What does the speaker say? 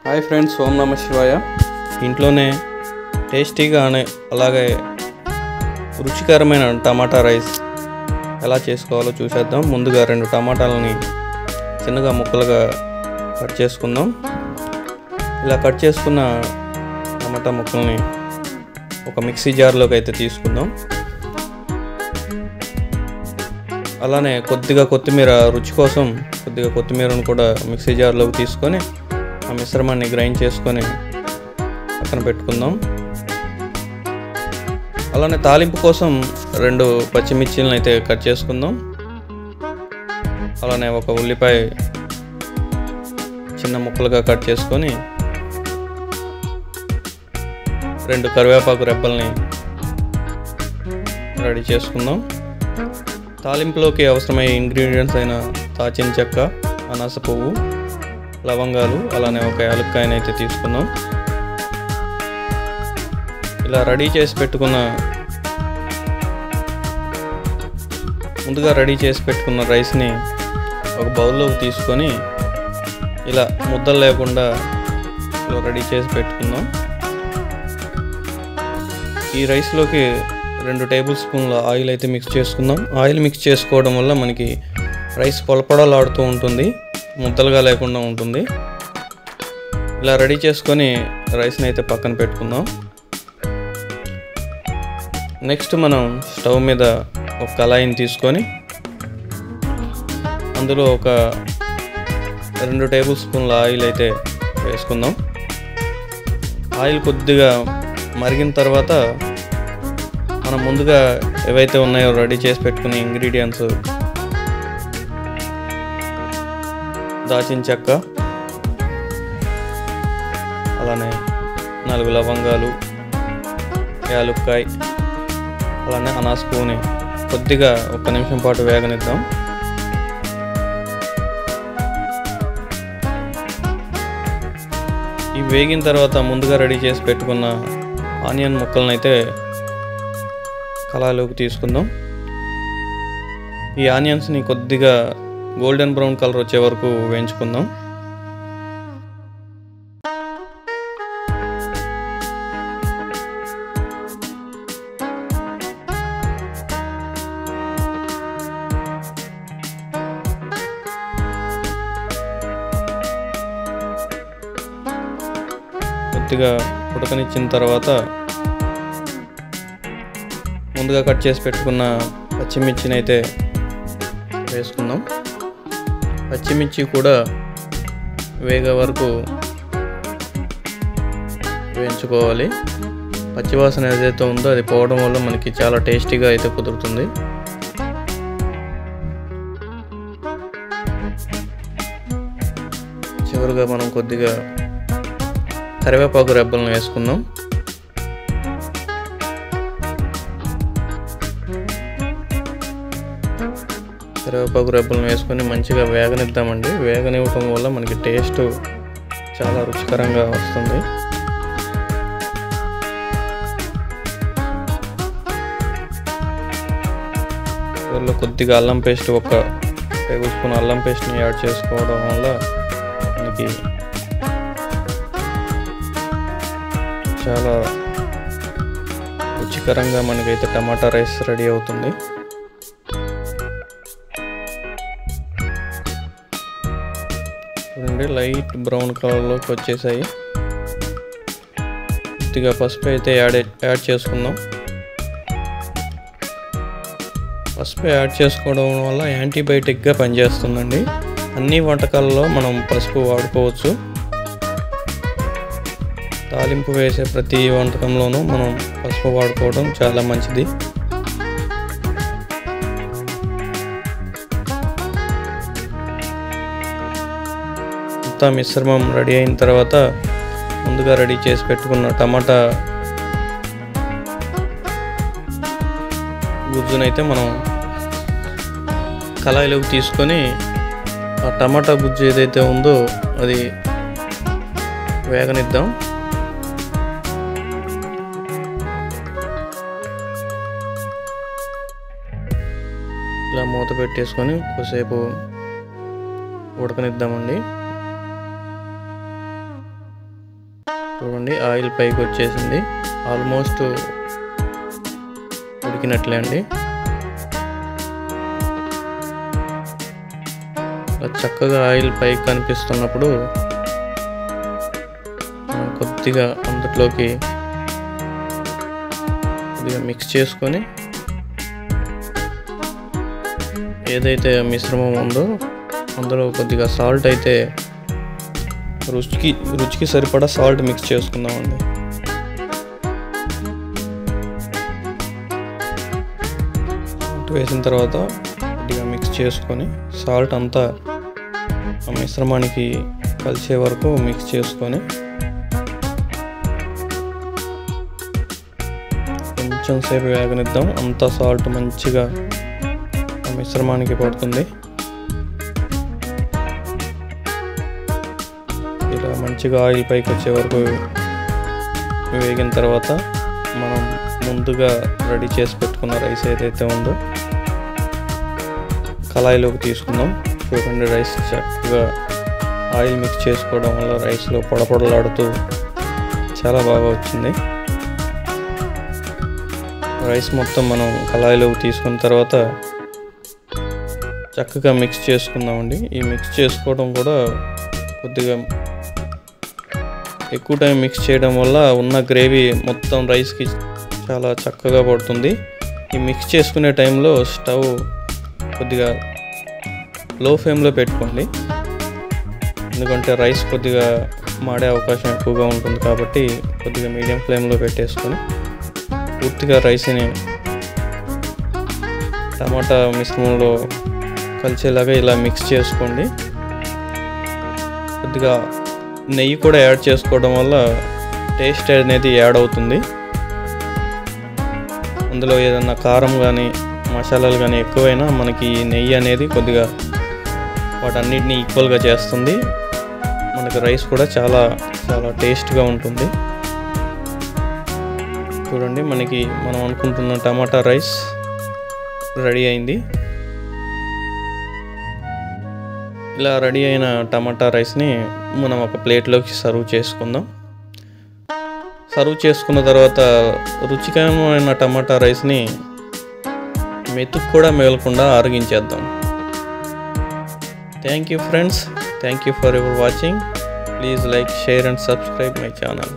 Hi friends, ఓం నమ శివాయ. ఇంట్లోనే టేస్టీగా అలాగే రుచికరమైన టమాటా రైస్ ఎలా చేసుకోవాలో చూసేద్దాం. ముందుగా 2 టమాటాలని చిన్నగా ముక్కలుగా కట్ చేసుకుందాం. ఇలా కట్ చేసుకున్న టమాటా ముక్కల్ని ఒక మిక్సీ జార్లోకి అయితే తీసుకుందాం. అలానే కొద్దిగా కొత్తిమీర, రుచి కోసం కొద్దిగా కొత్తిమీరను కూడా మిక్సీ జార్లోకి తీసుకొని ఆ మిశ్రమాన్ని గ్రైండ్ చేసుకొని పక్కన పెట్టుకుందాం. అలానే తాలింపు కోసం 2 పచ్చిమిర్చిలను అయితే కట్ చేసుకుందాం. అలానే ఒక ఉల్లిపాయ చిన్న ముక్కలుగా కట్ చేసుకొని 2 కరివేపాకు రెబ్బల్ని రెడీ చేసుకుందాం. తాలింపులోకి అవసరమయ్యే ఇంగ్రీడియంట్స్ అయిన దాల్చిన చెక్క, అనాస పువ్వు, లవంగాలు, అలానే ఒక యాలక్కాయని అయితే తీసుకుందాం. ఇలా ముందుగా రెడీ చేసి పెట్టుకున్న రైస్ని ఒక బౌల్లోకి తీసుకొని ఇలా ముద్దలు లేకుండా ఇలా రెడీ చేసి పెట్టుకుందాం. ఈ రైస్లోకి 2 టేబుల్ స్పూన్ల ఆయిల్ అయితే మిక్స్ చేసుకుందాం. ఆయిల్ మిక్స్ చేసుకోవడం వల్ల మనకి రైస్ పొలపొడలాడుతూ ఉంటుంది, ముద్దలుగా లేకుండా ఉంటుంది. ఇలా రెడీ చేసుకొని రైస్ని అయితే పక్కన పెట్టుకుందాం. నెక్స్ట్ మనం స్టవ్ మీద ఒక కళాయిని తీసుకొని అందులో ఒక 2 టేబుల్ స్పూన్ల ఆయిల్ అయితే వేసుకుందాం. ఆయిల్ కొద్దిగా మరిగిన తర్వాత మనం ముందుగా ఏవైతే ఉన్నాయో రెడీ చేసి పెట్టుకునే ఇంగ్రీడియంట్స్, దాల్చిన చెక్క, అలానే 4 లవంగాలు, యాలక్కాయ, అలానే అనాస పువ్వుని కొద్దిగా 1 నిమిషం పాటు వేగనిద్దాం. ఇవి వేగిన తర్వాత ముందుగా రెడీ చేసి పెట్టుకున్న ఆనియన్ ముక్కలను అయితే కళాయిలోకి తీసుకుందాం. ఈ ఆనియన్స్ని కొద్దిగా గోల్డెన్ బ్రౌన్ కలర్ వచ్చే వరకు వేయించుకుందాం. కొద్దిగా ఉడకనిచ్చిన తర్వాత ముందుగా కట్ చేసి పెట్టుకున్న పచ్చిమిర్చిని అయితే వేసుకుందాం. పచ్చిమిర్చి కూడా వేగే వరకు వేయించుకోవాలి. పచ్చివాసన ఏదైతే ఉందో అది పోవడం వల్ల మనకి చాలా టేస్టీగా అయితే కుదురుతుంది. చివరిగా మనం కొద్దిగా కరివేపాకు రెబ్బలను వేసుకుందాం. కరివేపాకు రెబ్బలను వేసుకొని మంచిగా వేగనిద్దామండి. వేగనివ్వటం వల్ల మనకి టేస్ట్ చాలా రుచికరంగా వస్తుంది. అందులో కొద్దిగా అల్లం పేస్ట్, 1 టేబుల్ స్పూన్ అల్లం పేస్ట్ని యాడ్ చేసుకోవడం వల్ల మనకి చాలా రుచికరంగా మనకైతే టమాటా రైస్ రెడీ అవుతుంది. లైట్ బ్రౌన్ కలర్లోకి వచ్చేసాయి. కొద్దిగా పసుపు అయితే యాడ్ చేసుకుందాం. పసుపు యాడ్ చేసుకోవడం వల్ల యాంటీబయాటిక్గా పనిచేస్తుందండి. అన్ని వంటకాలలో మనం పసుపు వాడుకోవచ్చు. తాలింపు వేసే ప్రతి వంటకంలోనూ మనం పసుపు వాడుకోవడం చాలా మంచిది. అంతా మిశ్రమం రెడీ అయిన తర్వాత ముందుగా రెడీ చేసి పెట్టుకున్న టమాటా గుజ్జునైతే మనం కళాయిలోకి తీసుకొని ఆ టమాటా గుజ్జు ఏదైతే ఉందో అది వేగనిద్దాం. ఇలా మూత పెట్టేసుకొని కొద్దిసేపు ఉడకనిద్దామండి. చూడండి ఆయిల్ పైకి వచ్చేసింది, ఆల్మోస్ట్ ఉడికినట్లే అండి. చక్కగా ఆయిల్ పైకి కనిపిస్తున్నప్పుడు కొద్దిగా అందులోకి కొద్దిగా మిక్స్ చేసుకొని ఏదైతే మిశ్రమం ఉందో అందులో కొద్దిగా సాల్ట్ అయితే రుచికి సరిపడా సాల్ట్ మిక్స్ చేసుకుందామండి. వేసిన తర్వాత కొద్దిగా మిక్స్ చేసుకొని సాల్ట్ అంతా ఆ మిశ్రమానికి కలిసే వరకు మిక్స్ చేసుకొని కొంచెం సేపు వేగనిద్దాం. అంతా సాల్ట్ మంచిగా ఆ మిశ్రమానికి పడుతుంది. ఇలా మంచిగా ఆయిల్ పైకి వచ్చే వరకు వేగిన తర్వాత మనం ముందుగా రెడీ చేసి పెట్టుకున్న రైస్ ఏదైతే ఉందో కళాయిలోకి తీసుకుందాం. చూడండి రైస్ చక్కగా ఆయిల్ మిక్స్ చేసుకోవడం వల్ల రైస్లో పొడపొడలాడుతూ చాలా బాగా వచ్చింది. రైస్ మొత్తం మనం కళాయిలోకి తీసుకున్న తర్వాత చక్కగా మిక్స్ చేసుకుందామండి. ఈ మిక్స్ చేసుకోవడం కూడా కొద్దిగా ఎక్కువ టైం మిక్స్ చేయడం వల్ల ఉన్న గ్రేవీ మొత్తం రైస్కి చాలా చక్కగా పడుతుంది. ఈ మిక్స్ చేసుకునే టైంలో స్టవ్ కొద్దిగా లో ఫ్లేమ్లో పెట్టుకోండి, ఎందుకంటే రైస్ కొద్దిగా మాడే అవకాశం ఎక్కువగా ఉంటుంది కాబట్టి కొద్దిగా మీడియం ఫ్లేమ్లో పెట్టేసుకొని పూర్తిగా రైస్ని టమాటా మిశ్రమంలో కలిసేలాగా ఇలా మిక్స్ చేసుకోండి. కొద్దిగా నెయ్యి కూడా యాడ్ చేసుకోవడం వల్ల టేస్ట్ అనేది యాడ్ అవుతుంది. అందులో ఏదన్నా కారం కానీ మసాలాలు కానీ ఎక్కువైనా మనకి నెయ్యి అనేది కొద్దిగా వాటన్నిటిని ఈక్వల్గా చేస్తుంది. మనకి రైస్ కూడా చాలా చాలా టేస్ట్గా ఉంటుంది. చూడండి మనం అనుకుంటున్న టమాటా రైస్ రెడీ అయింది. ఇలా రెడీ అయిన టమాటా రైస్ని మనం ఒక ప్లేట్లోకి సర్వ్ చేసుకుందాం. సర్వ్ చేసుకున్న తర్వాత రుచికరమైన టమాటా రైస్ని మెతుకు కూడా మిగలకుండా ఆరగించేద్దాం. Thank you friends, thank you for your watching. Please like, share and subscribe my channel.